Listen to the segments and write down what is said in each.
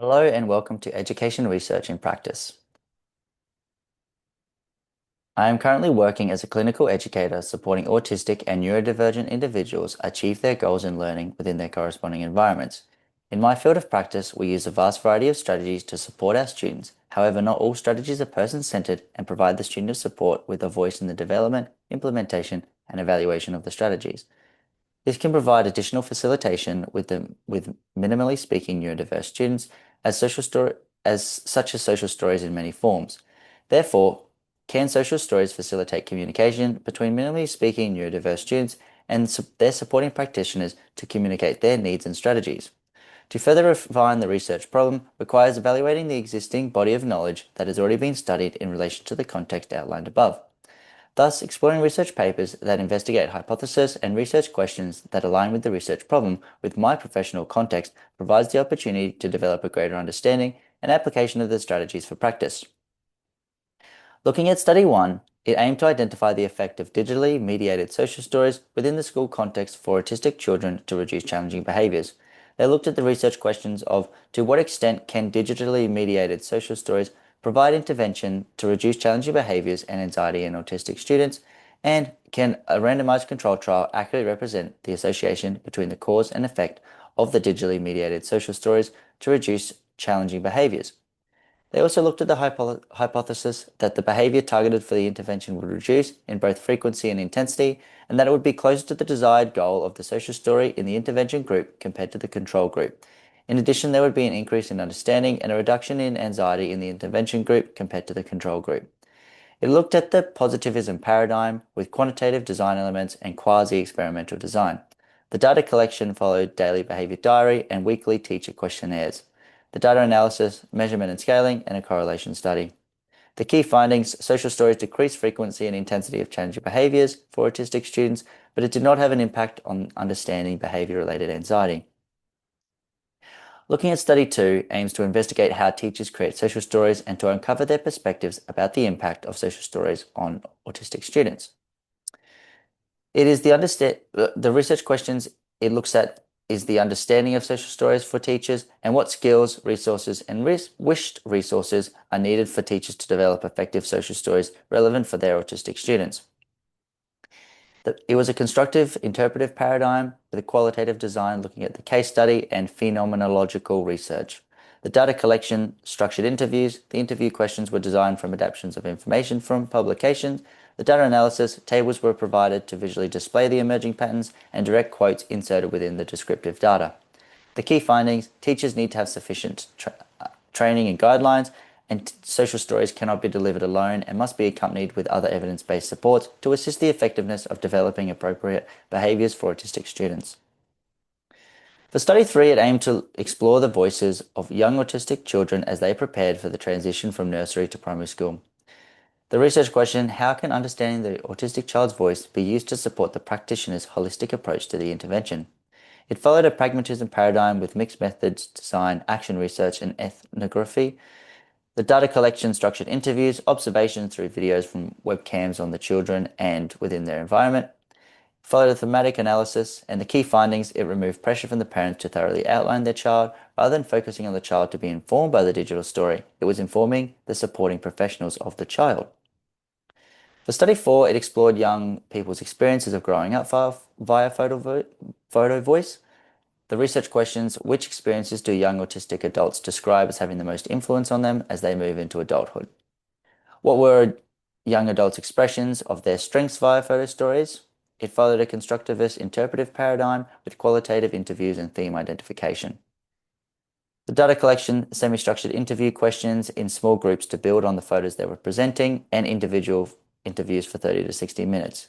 Hello and welcome to Education Research in Practice. I am currently working as a clinical educator supporting autistic and neurodivergent individuals achieve their goals in learning within their corresponding environments. In my field of practice, we use a vast variety of strategies to support our students. However, not all strategies are person-centered and provide the student support with a voice in the development, implementation, and evaluation of the strategies. This can provide additional facilitation with minimally speaking neurodiverse students as such as social stories in many forms. Therefore, can social stories facilitate communication between minimally speaking neurodiverse students and their supporting practitioners to communicate their needs and strategies? To further refine the research problem requires evaluating the existing body of knowledge that has already been studied in relation to the context outlined above. Thus, exploring research papers that investigate hypotheses and research questions that align with the research problem with my professional context provides the opportunity to develop a greater understanding and application of the strategies for practice. Looking at Study 1, it aimed to identify the effect of digitally mediated social stories within the school context for autistic children to reduce challenging behaviors. They looked at the research questions of to what extent can digitally mediated social stories provide intervention to reduce challenging behaviors and anxiety in autistic students, and can a randomized control trial accurately represent the association between the cause and effect of the digitally mediated social stories to reduce challenging behaviors. They also looked at the hypothesis that the behavior targeted for the intervention would reduce in both frequency and intensity, and that it would be closer to the desired goal of the social story in the intervention group compared to the control group. In addition, there would be an increase in understanding and a reduction in anxiety in the intervention group compared to the control group. It looked at the positivism paradigm with quantitative design elements and quasi-experimental design. The data collection followed daily behavior diary and weekly teacher questionnaires. The data analysis, measurement and scaling, and a correlation study. The key findings, social stories decreased frequency and intensity of challenging behaviors for autistic students, but it did not have an impact on understanding behavior-related anxiety. Looking at Study 2 aims to investigate how teachers create social stories and to uncover their perspectives about the impact of social stories on autistic students. It is the research questions it looks at is the understanding of social stories for teachers and what skills, resources, and wished resources are needed for teachers to develop effective social stories relevant for their autistic students. It was a constructive interpretive paradigm with a qualitative design looking at the case study and phenomenological research. The data collection structured interviews. The interview questions were designed from adaptations of information from publications. The data analysis tables were provided to visually display the emerging patterns and direct quotes inserted within the descriptive data. The key findings, teachers need to have sufficient training and guidelines, and social stories cannot be delivered alone and must be accompanied with other evidence-based supports to assist the effectiveness of developing appropriate behaviors for autistic students. For Study 3, it aimed to explore the voices of young autistic children as they prepared for the transition from nursery to primary school. The research question, how can understanding the autistic child's voice be used to support the practitioner's holistic approach to the intervention? It followed a pragmatism paradigm with mixed methods, design, action research, and ethnography. The data collection structured interviews, observations through videos from webcams on the children and within their environment. Followed a thematic analysis, and the key findings, it removed pressure from the parents to thoroughly outline their child rather than focusing on the child to be informed by the digital story. It was informing the supporting professionals of the child. For Study 4, it explored young people's experiences of growing up via photo voice. The research questions, which experiences do young autistic adults describe as having the most influence on them as they move into adulthood? What were young adults' expressions of their strengths via photo stories? It followed a constructivist interpretive paradigm with qualitative interviews and theme identification. The data collection, semi-structured interview questions in small groups to build on the photos they were presenting, and individual interviews for 30 to 60 minutes.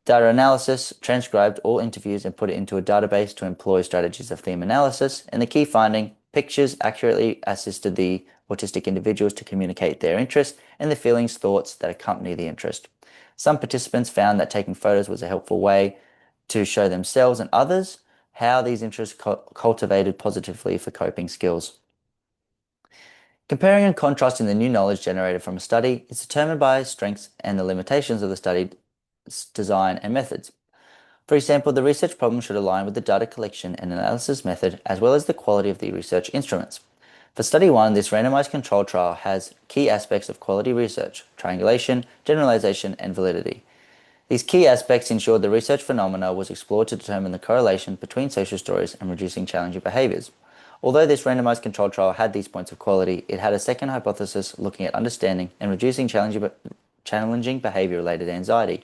Data analysis transcribed all interviews and put it into a database to employ strategies of theme analysis, and the key finding, pictures accurately assisted the autistic individuals to communicate their interests and the feelings, thoughts that accompany the interest. Some participants found that taking photos was a helpful way to show themselves and others how these interests cultivated positively for coping skills. Comparing and contrasting the new knowledge generated from a study is determined by strengths and the limitations of the study design and methods. For example, the research problem should align with the data collection and analysis method as well as the quality of the research instruments. For Study 1, this randomized control trial has key aspects of quality research: triangulation, generalization, and validity. These key aspects ensured the research phenomena was explored to determine the correlation between social stories and reducing challenging behaviors. Although this randomized control trial had these points of quality, it had a second hypothesis looking at understanding and reducing challenging behavior-related anxiety.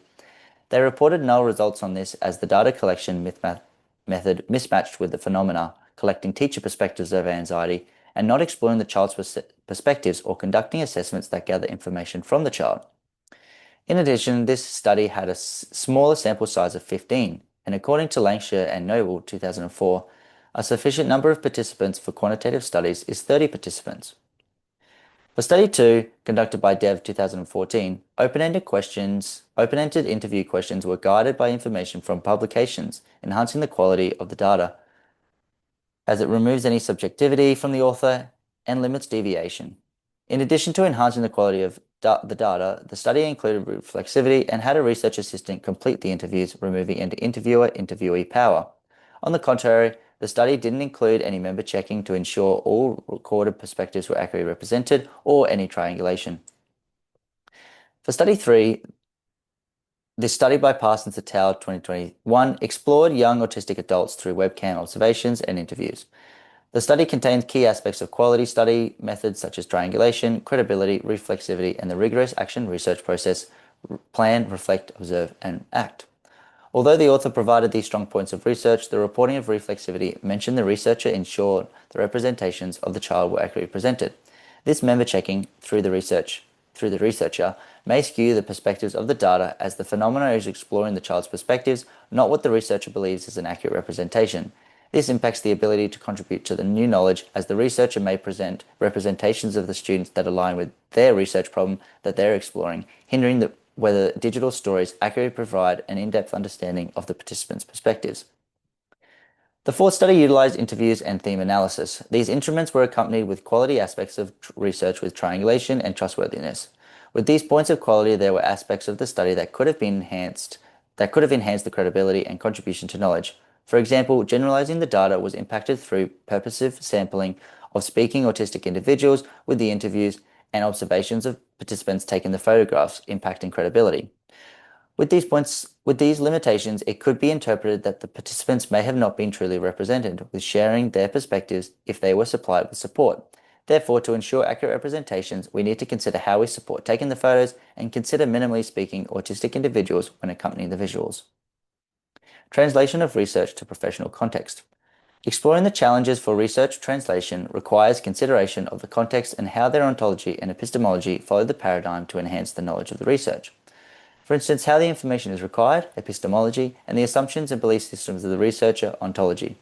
They reported null results on this as the data collection method mismatched with the phenomena, collecting teacher perspectives of anxiety and not exploring the child's perspectives or conducting assessments that gather information from the child. In addition, this study had a smaller sample size of 15, and according to Lancashire and Noble 2004, a sufficient number of participants for quantitative studies is 30 participants. For Study 2, conducted by Dev 2014, open-ended interview questions were guided by information from publications, enhancing the quality of the data, as it removes any subjectivity from the author and limits deviation. In addition to enhancing the quality of the data, the study included reflexivity and had a research assistant complete the interviews, removing any interviewer-interviewee power. On the contrary, the study didn't include any member checking to ensure all recorded perspectives were accurately represented or any triangulation. For Study 3, this study by Parsons et al. 2021 explored young autistic adults through webcam observations and interviews. The study contains key aspects of quality study methods such as triangulation, credibility, reflexivity, and the rigorous action research process: plan, reflect, observe, and act. Although the author provided these strong points of research, the reporting of reflexivity mentioned the researcher ensured the representations of the child were accurately presented. This member checking through the researcher may skew the perspectives of the data, as the phenomena is exploring the child's perspectives, not what the researcher believes is an accurate representation. This impacts the ability to contribute to the new knowledge, as the researcher may present representations of the students that align with their research problem that they're exploring, hindering whether digital stories accurately provide an in-depth understanding of the participants' perspectives. The fourth study utilized interviews and theme analysis. These instruments were accompanied with quality aspects of research with triangulation and trustworthiness. With these points of quality, there were aspects of the study that could have enhanced the credibility and contribution to knowledge. For example, generalizing the data was impacted through purposive sampling of speaking autistic individuals with the interviews and observations of participants taking the photographs, impacting credibility. With these limitations, it could be interpreted that the participants may have not been truly represented with sharing their perspectives if they were supplied with support. Therefore, to ensure accurate representations, we need to consider how we support taking the photos and consider minimally speaking autistic individuals when accompanying the visuals. Translation of research to professional context. Exploring the challenges for research translation requires consideration of the context and how their ontology and epistemology follow the paradigm to enhance the knowledge of the research. For instance, how the information is required, epistemology, and the assumptions and belief systems of the researcher, ontology.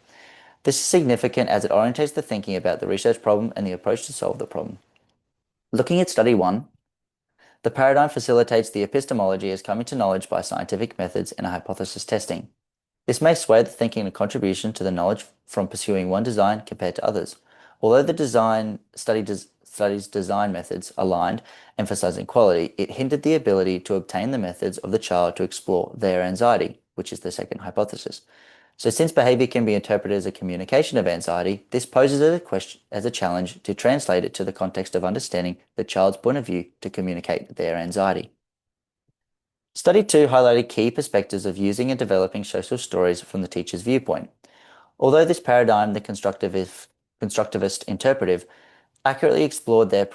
This is significant as it orientates the thinking about the research problem and the approach to solve the problem. Looking at Study 1, the paradigm facilitates the epistemology as coming to knowledge by scientific methods and hypothesis testing. This may sway the thinking and contribution to the knowledge from pursuing one design compared to others. Although the study's design methods aligned, emphasizing quality, it hindered the ability to obtain the methods of the child to explore their anxiety, which is the second hypothesis. So since behavior can be interpreted as a communication of anxiety, this poses as a challenge to translate it to the context of understanding the child's point of view to communicate their anxiety. Study 2 highlighted key perspectives of using and developing social stories from the teacher's viewpoint. Although this paradigm, the constructivist interpretive, accurately explored their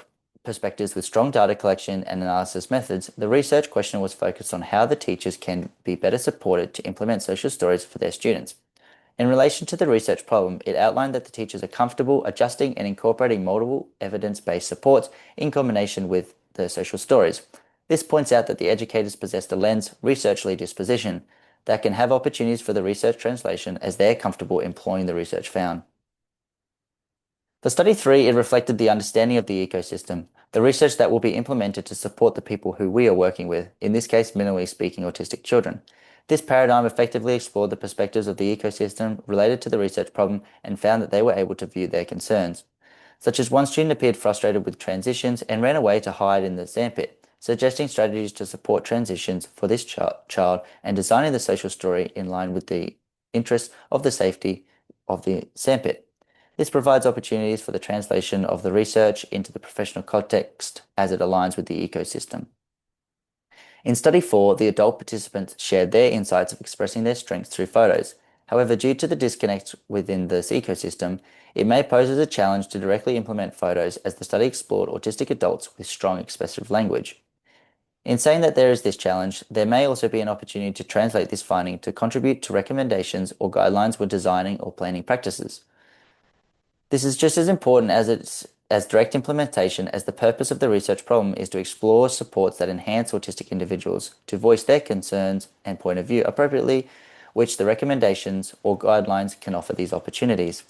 perspectives with strong data collection and analysis methods, the research question was focused on how the teachers can be better supported to implement social stories for their students. In relation to the research problem, it outlined that the teachers are comfortable adjusting and incorporating multiple evidence-based supports in combination with the social stories. This points out that the educators possess a lens, researchly disposition, that can have opportunities for the research translation as they're comfortable employing the research found. For Study 3, it reflected the understanding of the ecosystem, the research that will be implemented to support the people who we are working with, in this case, minimally speaking autistic children. This paradigm effectively explored the perspectives of the ecosystem related to the research problem and found that they were able to view their concerns. Such as one student appeared frustrated with transitions and ran away to hide in the sandpit, suggesting strategies to support transitions for this child and designing the social story in line with the interests of the safety of the sandpit. This provides opportunities for the translation of the research into the professional context as it aligns with the ecosystem. In study 4, the adult participants shared their insights of expressing their strengths through photos. However, due to the disconnect within this ecosystem, it may pose as a challenge to directly implement photos as the study explored autistic adults with strong expressive language. In saying that there is this challenge, there may also be an opportunity to translate this finding to contribute to recommendations or guidelines when designing or planning practices. This is just as important as direct implementation, as the purpose of the research problem is to explore supports that enhance autistic individuals to voice their concerns and point of view appropriately, which the recommendations or guidelines can offer these opportunities.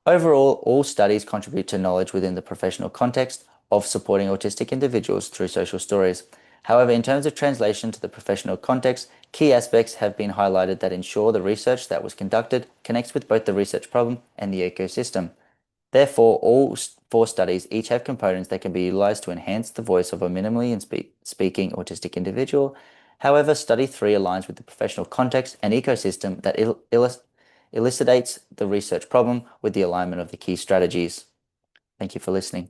Overall, all studies contribute to knowledge within the professional context of supporting autistic individuals through social stories. However, in terms of translation to the professional context, key aspects have been highlighted that ensure the research that was conducted connects with both the research problem and the ecosystem. Therefore, all 4 studies each have components that can be utilized to enhance the voice of a minimally speaking autistic individual. However, study 3 aligns with the professional context and ecosystem that elucidates the research problem with the alignment of the key strategies. Thank you for listening.